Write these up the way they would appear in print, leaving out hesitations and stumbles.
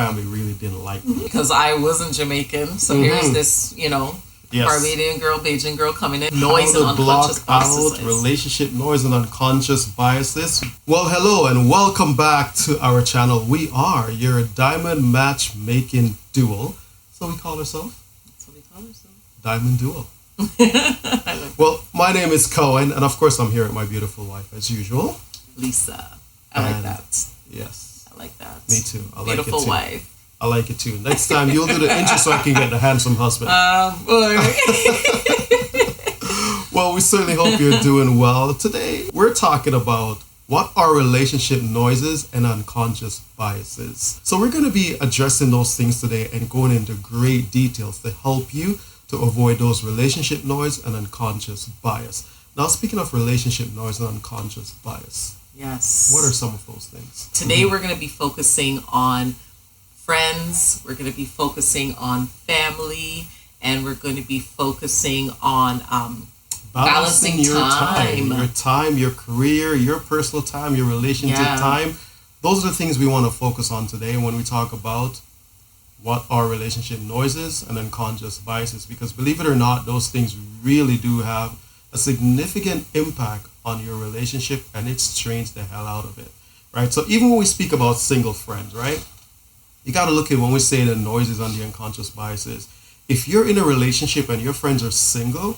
family really didn't like me. Because I wasn't Jamaican. So here's this, Barbadian girl, Bajan girl coming in. Noise and unconscious biases. Out relationship noise and unconscious biases. Well, hello and welcome back to our channel. We are your diamond matchmaking duo. So we call ourselves? That's what we call ourselves. Diamond Duo. Well, my name is Cohen, and of course I'm here with my beautiful wife as usual. Lisa. I like that. Yes. I like that. Me too. I like it Beautiful too. wife. I like it too. Next time you'll do the intro so I can get the handsome husband. Boy. Well, we certainly hope you're doing well. Today, we're talking about what are relationship noises and unconscious biases. So we're going to be addressing those things today and going into great details to help you to avoid those relationship noise and unconscious bias. Now, speaking of relationship noise and unconscious bias. Yes. What are some of those things? Today, we're going to be focusing on friends, we're going to be focusing on family, and we're going to be focusing on balancing your time, your career, your personal time, your relationship time. Those are the things we want to focus on today when we talk about what are relationship noises and unconscious biases, because believe it or not, those things really do have a significant impact on your relationship, and it strains the hell out of it, right? So even when we speak about single friends, right, you got to look at when we say the noises and the unconscious biases. If you're in a relationship and your friends are single,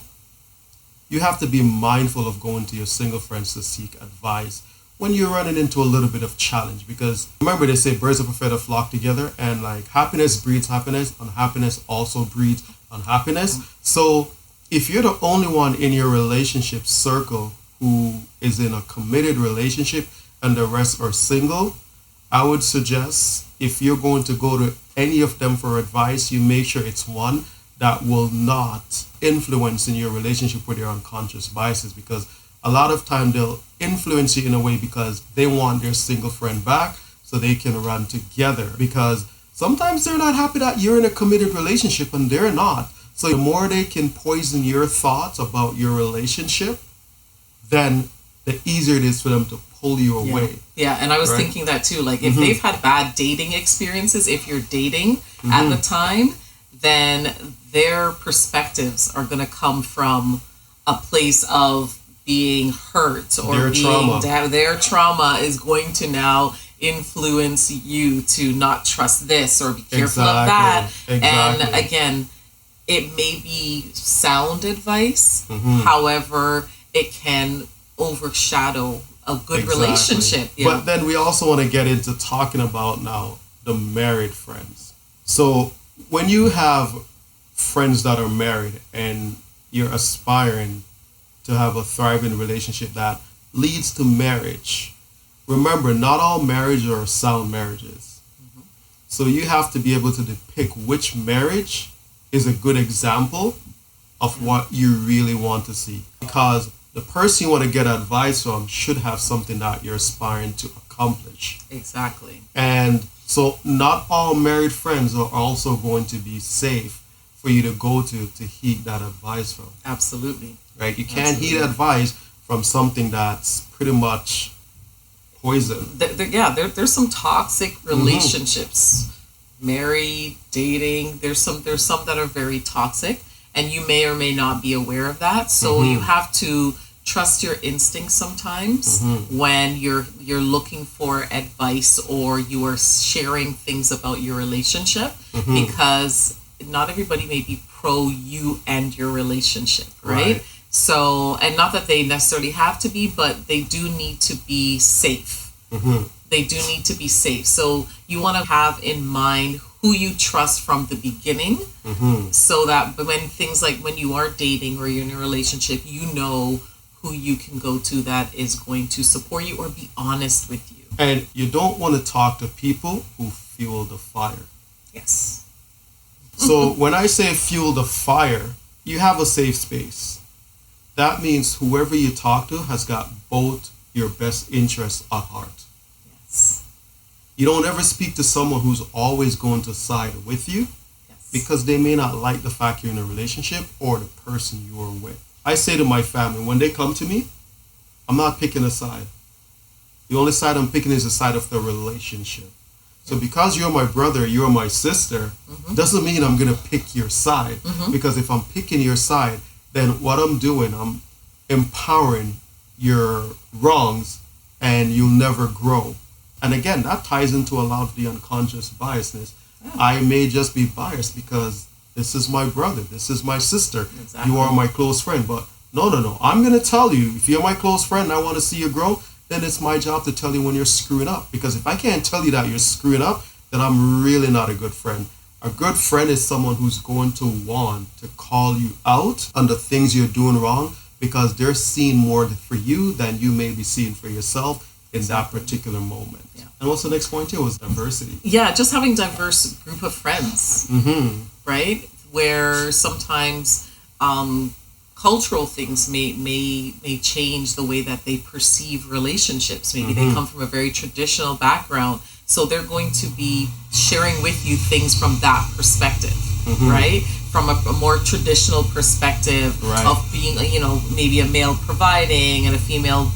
you have to be mindful of going to your single friends to seek advice when you're running into a little bit of challenge, because remember they say birds of a feather flock together, and like happiness breeds happiness, unhappiness also breeds unhappiness. So if you're the only one in your relationship circle who is in a committed relationship and the rest are single, I would suggest if you're going to go to any of them for advice, you make sure it's one that will not influence in your relationship with your unconscious biases, because a lot of time they'll influence you in a way because they want their single friend back so they can run together, because sometimes they're not happy that you're in a committed relationship and they're not. So the more they can poison your thoughts about your relationship, then the easier it is for them to pull you away. Yeah, and I was thinking that too. Like if they've had bad dating experiences, if you're dating at the time, then their perspectives are going to come from a place of being hurt or their being trauma. Their trauma is going to now influence you to not trust this or be careful of that. Exactly. And again, it may be sound advice. However, it can overshadow a good relationship. But then we also want to get into talking about now the married friends. So when you have friends that are married and you're aspiring to have a thriving relationship that leads to marriage, remember, not all marriages are sound marriages. So you have to be able to depict which marriage is a good example of what you really want to see, because the person you want to get advice from should have something that you're aspiring to accomplish. Exactly. And so not all married friends are also going to be safe for you to go to heed that advice from. Absolutely. Right? You can't heed advice from something that's pretty much poison. There's some toxic relationships. Married, dating, there's some that are very toxic, and you may or may not be aware of that. So you have to trust your instincts sometimes when you're looking for advice or you are sharing things about your relationship, because not everybody may be pro you and your relationship, right? So, and not that they necessarily have to be, but they do need to be safe. They do need to be safe. So you want to have in mind who you trust from the beginning, so that when things like when you are dating or you're in a relationship, you know who you can go to that is going to support you or be honest with you. And you don't want to talk to people who fuel the fire. Yes. So when I say fuel the fire, you have a safe space. That means whoever you talk to has got both your best interests at heart. Yes. You don't ever speak to someone who's always going to side with you, because they may not like the fact you're in a relationship or the person you are with. I say to my family, when they come to me, I'm not picking a side. The only side I'm picking is the side of the relationship. So because you're my brother, you're my sister, doesn't mean I'm going to pick your side. Because if I'm picking your side, then what I'm doing, I'm empowering your wrongs and you'll never grow. And again, that ties into a lot of the unconscious biasness. I may just be biased because this is my brother, this is my sister, you are my close friend. But no. I'm going to tell you, if you're my close friend and I want to see you grow, then it's my job to tell you when you're screwing up. Because if I can't tell you that you're screwing up, then I'm really not a good friend. A good friend is someone who's going to want to call you out on the things you're doing wrong, because they're seeing more for you than you may be seeing for yourself in that particular moment. Yeah. And what's the next point here was diversity. Yeah, just having diverse group of friends, right? Where sometimes cultural things may change the way that they perceive relationships. Maybe they come from a very traditional background, so they're going to be sharing with you things from that perspective, right? From a more traditional perspective of being, maybe a male providing and a female,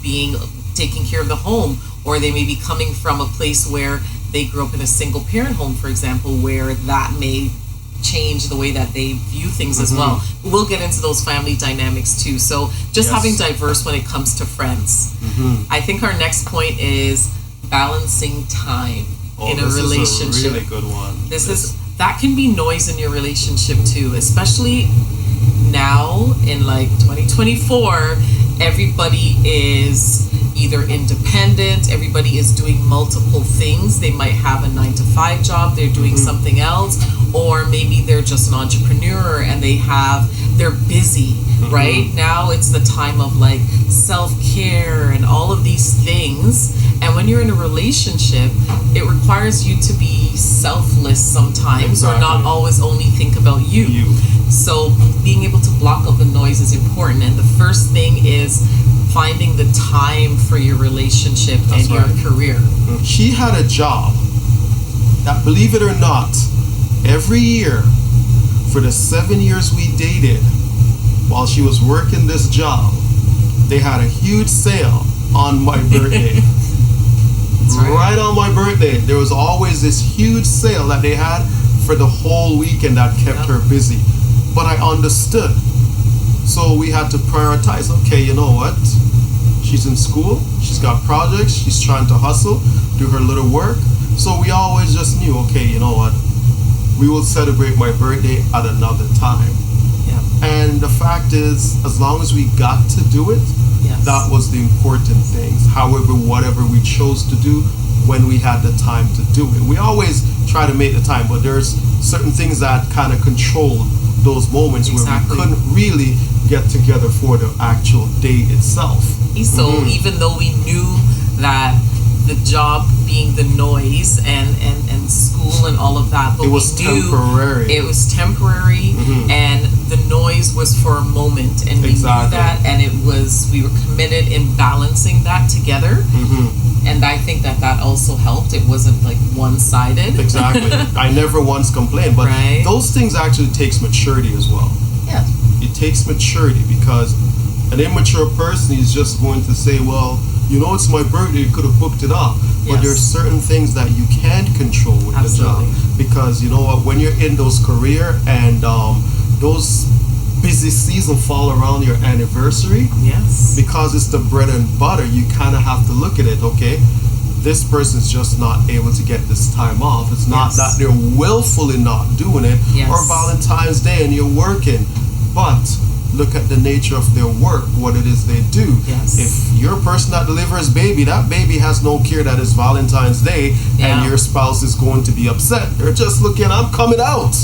being taking care of the home. Or they may be coming from a place where they grew up in a single parent home, for example, where that may change the way that they view things as well. We'll get into those family dynamics too. So just having diverse when it comes to friends. I think our next point is balancing time in a relationship. This is a really good one. That can be noise in your relationship too, especially now in like 2024. Everybody is either independent, everybody is doing multiple things. They might have a 9-to-5 job, they're doing something else, or maybe they're just an entrepreneur and they're busy, right? Now it's the time of like self-care and all of these things. And when you're in a relationship, it requires you to be selfless sometimes, or not always only think about you. So being able to block out the noise is important. And the first thing is finding the time for your relationship and your career. She had a job that, believe it or not, every year for the 7 years we dated, while she was working this job, they had a huge sale on my birthday. Right on my birthday, there was always this huge sale that they had for the whole weekend that kept her busy. But I understood. So we had to prioritize. Okay, you know what? She's in school. She's got projects. She's trying to hustle, do her little work. So we always just knew, okay, you know what? We will celebrate my birthday at another time. Yeah. And the fact is, as long as we got to do it, that was the important things. However, whatever we chose to do when we had the time to do it. We always try to make the time, but there's certain things that kind of control those moments where we couldn't really get together for the actual day itself. So even though we knew that the job being the noise and school and all of that, but it was temporary. It was temporary, and the noise was for a moment, and we knew that, and we were committed in balancing that together. And I think that also helped. It wasn't like one-sided. Exactly. I never once complained, but those things actually takes maturity as well. Yeah. It takes maturity, because an immature person is just going to say, well, it's my birthday, you could have booked it off. But there's certain things that you can't control with the job. Because you know what, when you're in those career and those busy season fall around your anniversary, because it's the bread and butter, you kind of have to look at it, okay, this person's just not able to get this time off. It's not that they're willfully not doing it, or Valentine's Day and you're working, but look at the nature of their work, what it is they do. If you're a person that delivers baby, that baby has no care that it's Valentine's Day and your spouse is going to be upset. They're just looking, I'm coming out.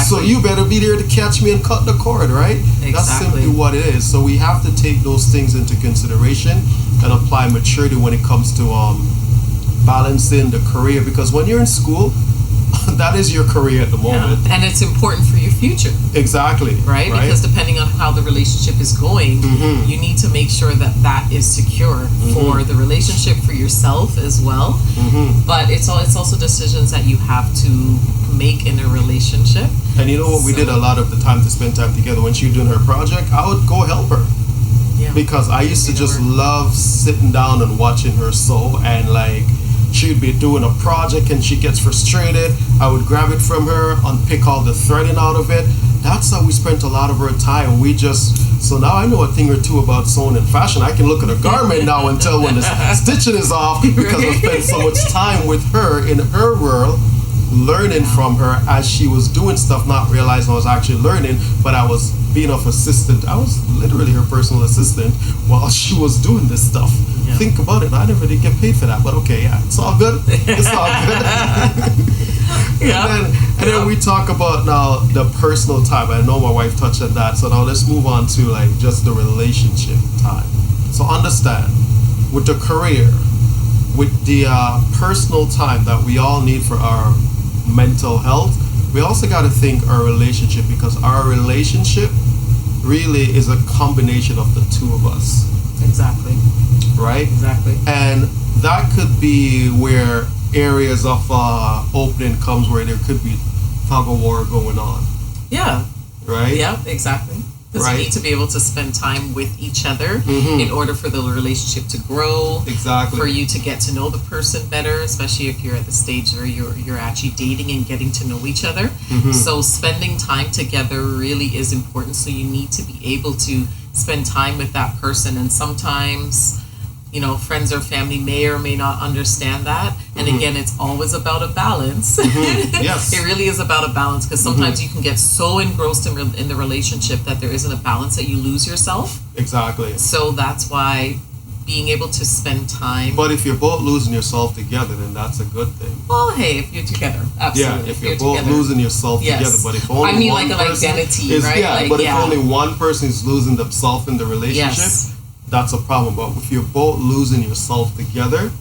So you better be there to catch me and cut the cord, right? That's simply what it is. So we have to take those things into consideration and apply maturity when it comes to balancing the career, because when you're in school, that is your career at the moment. And it's important for your future. Exactly. Right? Because depending on how the relationship is going, you need to make sure that is secure for the relationship, for yourself as well. But it's also decisions that you have to make in a relationship. And you know what, we did a lot of the time to spend time together. When she was doing her project, I would go help her. Because I used to just love sitting down and watching her sew and like she'd be doing a project and she gets frustrated. I would grab it from her, unpick all the threading out of it. That's how we spent a lot of our time. So now I know a thing or two about sewing and fashion. I can look at a garment now and tell when the stitching is off because I spent so much time with her in her world, learning from her as she was doing stuff, not realizing I was actually learning, but I was being of assistant. I was literally her personal assistant while she was doing this stuff. Yeah. Think about it. I never did get paid for that, but okay, yeah, it's all good. It's all good. Yeah. And then we talk about now the personal time. I know my wife touched on that, so now let's move on to like just the relationship time. So understand, with the career, with the personal time that we all need for our mental health, we also got to think our relationship, because our relationship really is a combination of the two of us. Exactly. Right? Exactly. And that could be where areas of opening comes, where there could be tug of war going on. Yeah. Right? Yeah, exactly. Because you need to be able to spend time with each other in order for the relationship to grow. Exactly. For you to get to know the person better, especially if you're at the stage where you're actually dating and getting to know each other. So spending time together really is important. So you need to be able to spend time with that person. And sometimes, you know, friends or family may or may not understand that. And again, it's always about a balance. Yes. It really is about a balance, because sometimes you can get so engrossed in the relationship that there isn't a balance, that you lose yourself. Exactly. So that's why being able to spend time. But if you're both losing yourself together, then that's a good thing. Well, hey, if you're together, absolutely. Yeah, if you're both losing yourself together, but if only one like person an identity, is, right? Yeah, but if only one person is losing themselves in the relationship, that's a problem. But if you're both losing yourself together,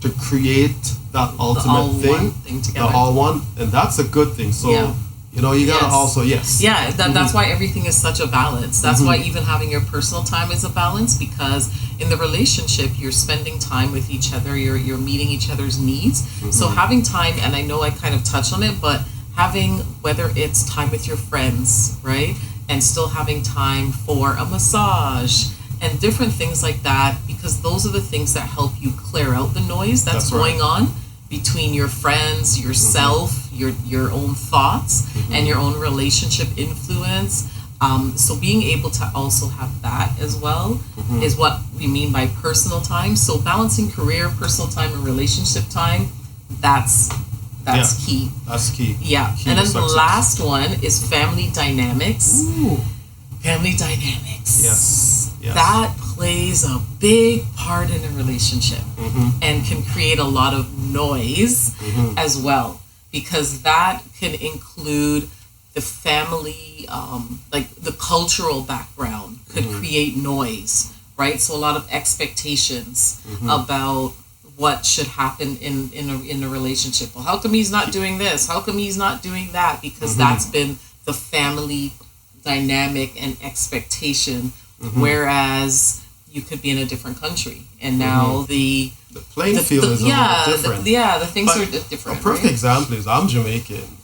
to create that ultimate thing together, the all one, and that's a good thing. So you know, you gotta also that's why everything is such a balance. That's why even having your personal time is a balance, because in the relationship you're spending time with each other, you're meeting each other's needs. So having time, and I know I kind of touched on it, but having, whether it's time with your friends, right, and still having time for a massage and different things like that, because those are the things that help you clear out the noise that's going on between your friends, yourself, your own thoughts, and your own relationship influence. So being able to also have that as well is what we mean by personal time. So balancing career, personal time, and relationship time, that's key. That's key. Yeah. Key and then success. The last one is family dynamics. Ooh. Family dynamics. Yes. That plays a big part in a relationship and can create a lot of noise as well, because that can include the family, like the cultural background could create noise, right? So a lot of expectations about what should happen in a relationship. Well, how come he's not doing this? How come he's not doing that? Because that's been the family dynamic and expectation. Whereas you could be in a different country, and now the playing field is a little different. The things are different. A perfect example is I'm Jamaican,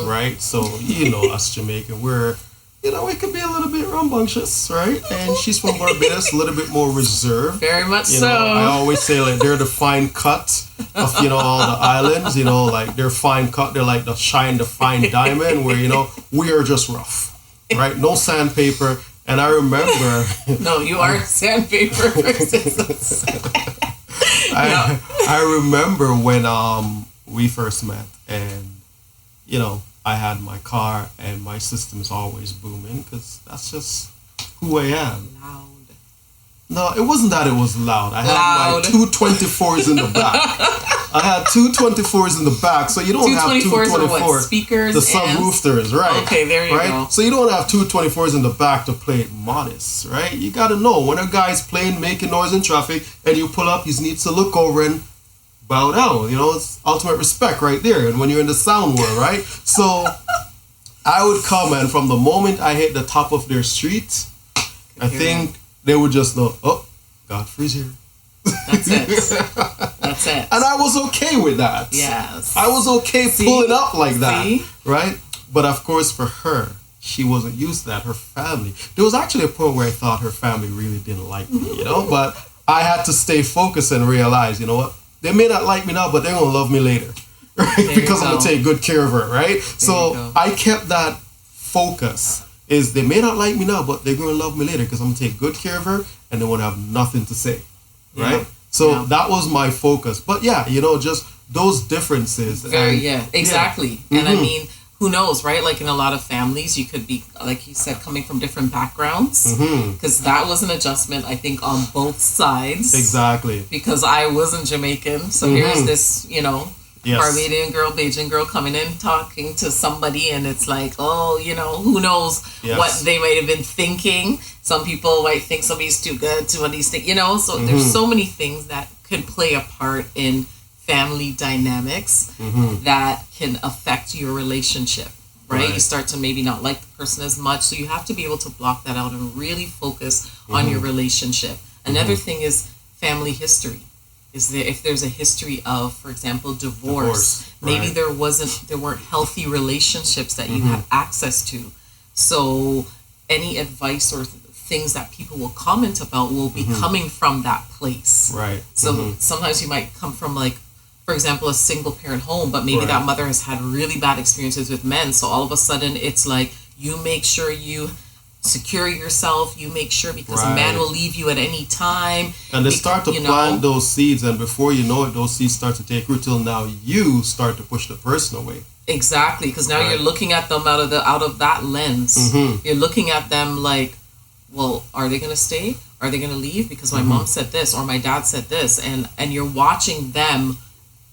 right? So you know us Jamaican, we're, you know, it could be a little bit rambunctious, right? And she's from Barbados, a little bit more reserved. Very much you know, I always say like they're the fine cut of, you know, all the islands. You know, like they're fine cut. They're like the fine diamond. Where, you know, we are just rough, right? No sandpaper. And I remember... No, you are sandpaper. I remember when we first met, and, you know, I had my car and my system's always booming, because that's just who I am. Loud. No, it wasn't that it was loud. I had my two 24s in the back. I had two 24s in the back, so you don't have two 24s. Speakers, the subwoofers, right? Okay, there you go. So you don't have two 24s in the back to play it modest, right? You got to know when a guy's playing, making noise in traffic, and you pull up, he needs to look over and bow down. You know, it's ultimate respect right there. And when you're in the sound world, right? So I would come, and from the moment I hit the top of their street, I think they would just know, oh, Godfrey's here. That's it. That's it. And I was okay with that. Yes. I was okay pulling up like that. Right? But of course, for her, she wasn't used to that. Her family. There was actually a point where I thought her family really didn't like me, you know? But I had to stay focused and realize, you know what? they may not like me now, but they're going to love me later. Right? Because I'm going to take good care of her, right? So I kept that focus. Is they may not like me now, but they're going to love me later because I'm going to take good care of her and they won't have nothing to say. Right? So that was my focus. But yeah, just those differences. Exactly. And I mean, who knows, right? Like in a lot of families, you could be, like you said, coming from different backgrounds. Because that was an adjustment, I think, on both sides. Exactly. Because I wasn't Jamaican. So here's this, Barbadian girl, Bajan girl coming in, talking to somebody, and it's like, oh, who knows what they might have been thinking. Some people might think somebody's too good, somebody's so there's so many things that could play a part in family dynamics that can affect your relationship, right? You start to maybe not like the person as much, so you have to be able to block that out and really focus on your relationship. Another thing is family history. If there's a history of, for example, divorce, maybe there weren't healthy relationships that you had access to. So any advice or things that people will comment about will be coming from that place. Right. So sometimes you might come from, like, for example, a single parent home, but maybe that mother has had really bad experiences with men. So all of a sudden it's like, you make sure you secure yourself, you make sure, because a man will leave you at any time. And they start to plant those seeds, and before you know it, those seeds start to take root till now you start to push the person away. Exactly, because now you're looking at them out of that lens. You're looking at them like, well, are they going to stay? Are they going to leave? Because my mom said this, or my dad said this, and you're watching them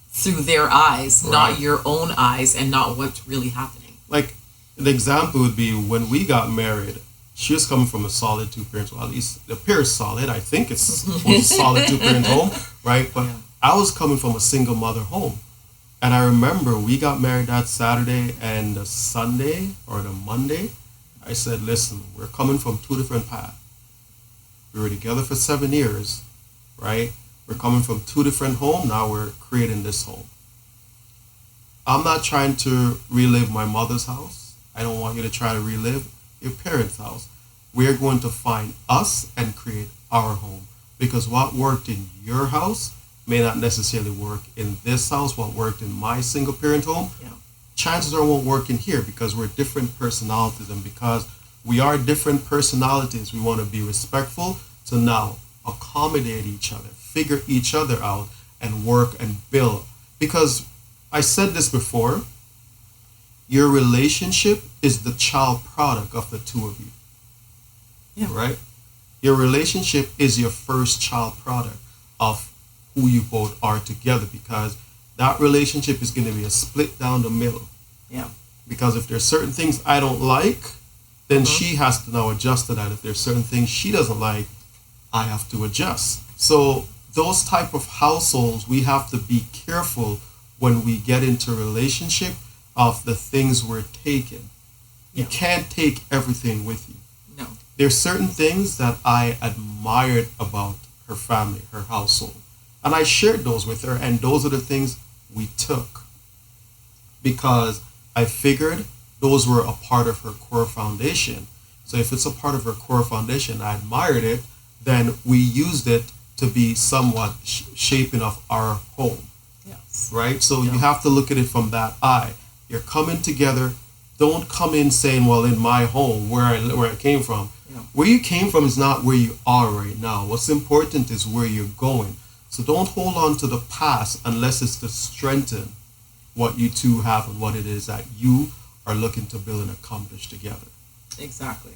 through their eyes, not your own eyes, and not what's really happening. Like, the example would be when we got married, she was coming from a solid two-parent, well, at least it appears solid. I think it's a solid two-parent home, right? But I was coming from a single mother home. And I remember we got married that Saturday, and the Sunday or the Monday, I said, listen, we're coming from two different paths. We were together for 7 years, right? We're coming from two different homes. Now we're creating this home. I'm not trying to relive my mother's house. I don't want you to try to relive your parents' house. We're going to find us and create our home. Because what worked in your house may not necessarily work in this house. What worked in my single parent home, chances are won't work in here, because we're different personalities. And because we are different personalities, we want to be respectful to now accommodate each other, figure each other out, and work and build. Because I said this before, your relationship is the child product of the two of you. Right? Your relationship is your first child product of who you both are together, because that relationship is going to be a split down the middle. Because if there's certain things I don't like, then she has to now adjust to that. If there's certain things she doesn't like, I have to adjust. So those type of households, we have to be careful when we get into a relationship of the things we're taking. You can't take everything with you. No. There's certain things that I admired about her family, her household. And I shared those with her, and those are the things we took. Because I figured those were a part of her core foundation. So if it's a part of her core foundation, I admired it, then we used it to be somewhat shaping of our home. Yes. Right? So you have to look at it from that eye. You're coming together. Don't come in saying, well, in my home, where I came from. Where you came from is not where you are right now. What's important is where you're going. So don't hold on to the past unless it's to strengthen what you two have and what it is that you are looking to build and accomplish together. Exactly.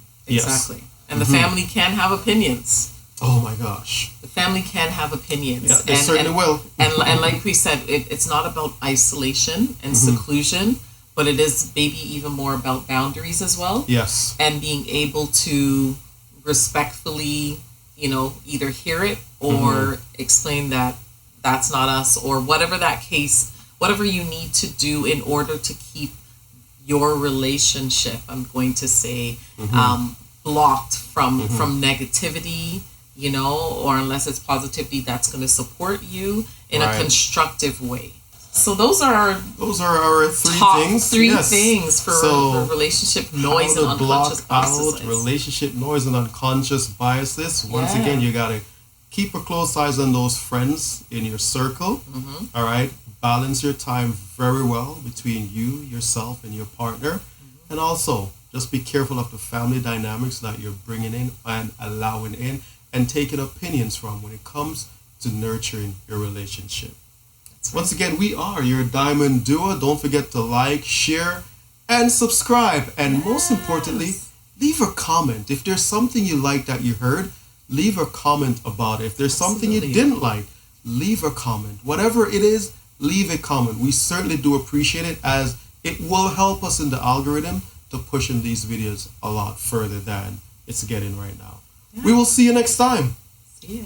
And the family can have opinions. Oh my gosh. The family can have opinions. Yeah, they certainly will. And like we said, it's not about isolation and seclusion, but it is maybe even more about boundaries as well. Yes. And being able to respectfully, either hear it or explain that that's not us, or whatever that case, whatever you need to do in order to keep your relationship, I'm going to say, blocked from negativity, or unless it's positivity that's going to support you in a constructive way. So those are our three things for relationship noise and unconscious biases. Relationship noise and unconscious biases. Once again, you got to Keep a close eyes on those friends in your circle. Mm-hmm. All right. Balance your time very well between you, yourself, and your partner. Mm-hmm. And also, just be careful of the family dynamics that you're bringing in and allowing in and taking opinions from when it comes to nurturing your relationship. That's right. Once again, we are your Diamond Duo. Don't forget to like, share, and subscribe. And most importantly, leave a comment. If there's something you like that you heard, leave a comment about it. If there's something you didn't like, leave a comment. Whatever it is, leave a comment. We certainly do appreciate it, as it will help us in the algorithm to pushing these videos a lot further than it's getting right now. Yeah. We will see you next time. See ya.